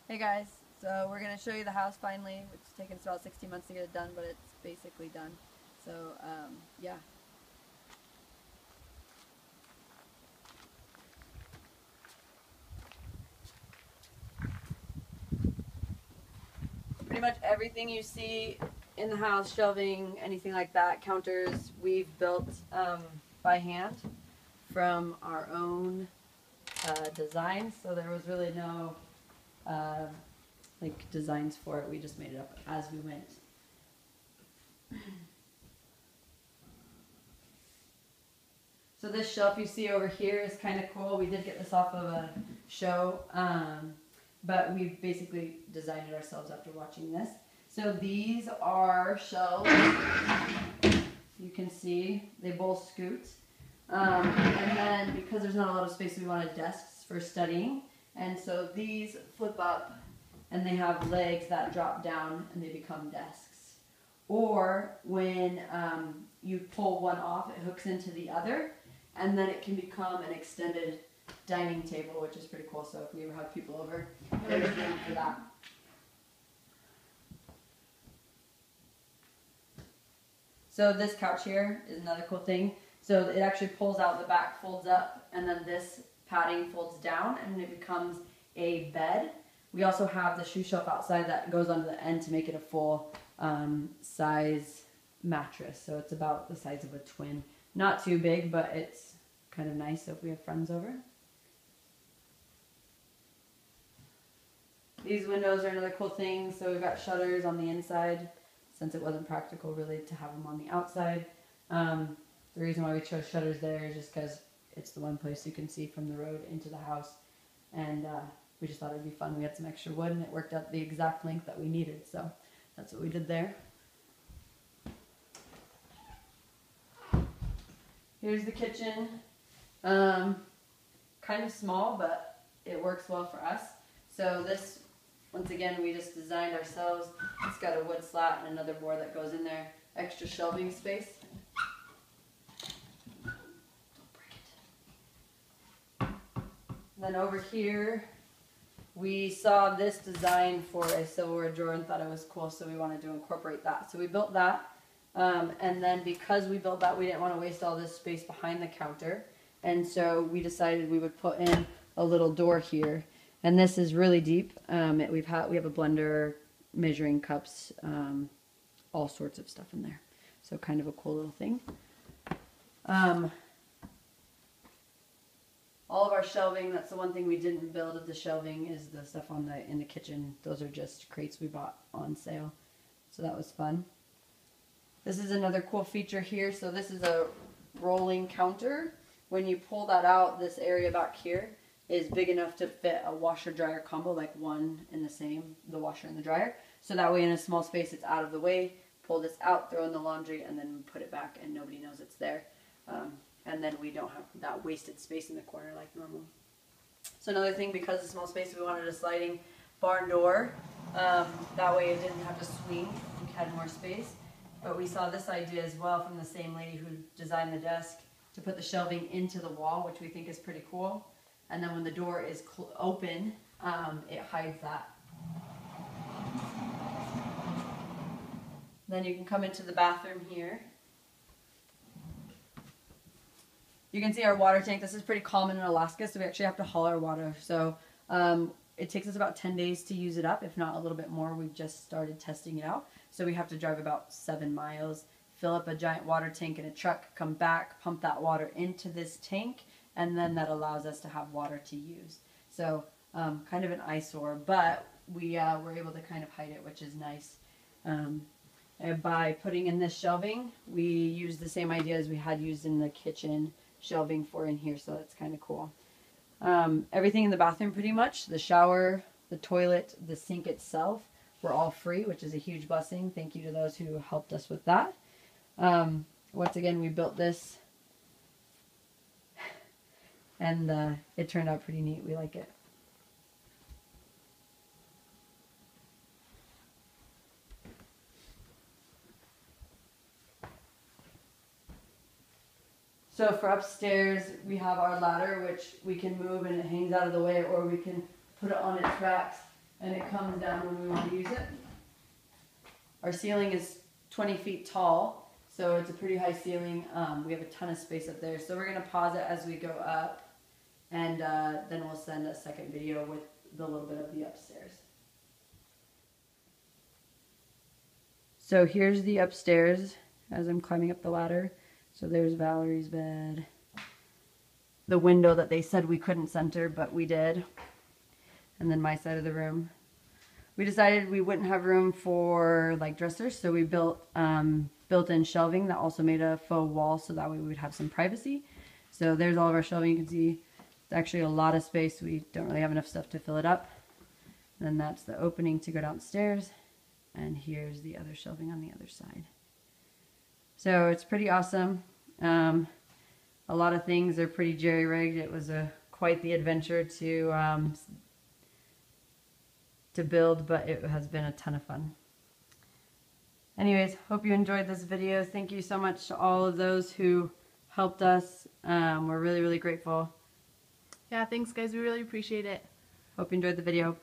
Hey guys, so we're going to show you the house finally, which has taken us about 16 months to get it done, but it's basically done. So, yeah. Pretty much everything you see in the house, shelving, anything like that, counters, we've built by hand from our own designs. So there was really no like designs for it. We just made it up as we went. So this shelf you see over here is kind of cool. We did get this off of a show, but we basically designed it ourselves after watching this. So these are shelves. You can see they both scoot. And then because there's not a lot of space, we wanted desks for studying. And so these flip up and they have legs that drop down and they become desks. Or when you pull one off, it hooks into the other. And then it can become an extended dining table, which is pretty cool. So if we ever have people over, there's room for that. So this couch here is another cool thing. So it actually pulls out, the back folds up, and then this padding folds down, and it becomes a bed. We also have the shoe shelf outside that goes onto the end to make it a full size mattress. So it's about the size of a twin. Not too big, but it's kind of nice if we have friends over. These windows are another cool thing. So we've got shutters on the inside, since it wasn't practical really to have them on the outside. The reason why we chose shutters there is just because it's the one place you can see from the road into the house. And we just thought it'd be fun. We had some extra wood and it worked out the exact length that we needed. So that's what we did there. Here's the kitchen. Kind of small, but it works well for us. So this, once again, we just designed ourselves. It's got a wood slat and another board that goes in there. Extra shelving space. Don't break it. Then over here, we saw this design for a silverware drawer and thought it was cool, so we wanted to incorporate that. So we built that. And then because we built that, we didn't want to waste all this space behind the counter. And so we decided we would put in a little door here. And this is really deep. We have a blender, measuring cups, all sorts of stuff in there. So kind of a cool little thing. All of our shelving, that's the one thing we didn't build of the shelving, is the stuff in the kitchen. Those are just crates we bought on sale. So that was fun. This is another cool feature here. So this is a rolling counter. When you pull that out, this area back here is big enough to fit a washer dryer combo, like one in the same, the washer and the dryer. So that way in a small space it's out of the way. Pull this out, throw in the laundry, and then put it back and nobody knows it's there. And then we don't have that wasted space in the corner like normal. So another thing, because of small space, we wanted a sliding barn door. That way it didn't have to swing, we had more space. But we saw this idea as well from the same lady who designed the desk, to put the shelving into the wall, which we think is pretty cool. And then when the door is open, it hides that. Then you can come into the bathroom here. You can see our water tank. This is pretty common in Alaska, so we actually have to haul our water. So it takes us about 10 days to use it up, if not a little bit more. We've just started testing it out. So we have to drive about 7 miles, fill up a giant water tank in a truck, come back, pump that water into this tank, and then that allows us to have water to use. So kind of an eyesore, but we were able to kind of hide it, which is nice. By putting in this shelving, we used the same idea as we had used in the kitchen shelving for in here, so that's kind of cool. Everything in the bathroom pretty much, the shower, the toilet, the sink itself, were all free, which is a huge blessing. Thank you to those who helped us with that. Once again, we built this and it turned out pretty neat. We like it. So for upstairs, we have our ladder, which we can move and it hangs out of the way, or we can put it on its racks and it comes down when we want to use it. Our ceiling is 20 feet tall, so it's a pretty high ceiling. We have a ton of space up there, so we're going to pause it as we go up, and then we'll send a second video with the little bit of the upstairs. So here's the upstairs as I'm climbing up the ladder. So there's Valerie's bed. The window that they said we couldn't center, but we did. And then my side of the room. We decided we wouldn't have room for like dressers, so we built built-in shelving that also made a faux wall, so that way we would have some privacy. So there's all of our shelving. You can see it's actually a lot of space. We don't really have enough stuff to fill it up. And then that's the opening to go downstairs. And here's the other shelving on the other side. So it's pretty awesome. A lot of things are pretty jerry-rigged. It was quite the adventure to build, but it has been a ton of fun. Anyways, hope you enjoyed this video. Thank you so much to all of those who helped us. We're really, really grateful. Yeah, thanks guys. We really appreciate it. Hope you enjoyed the video.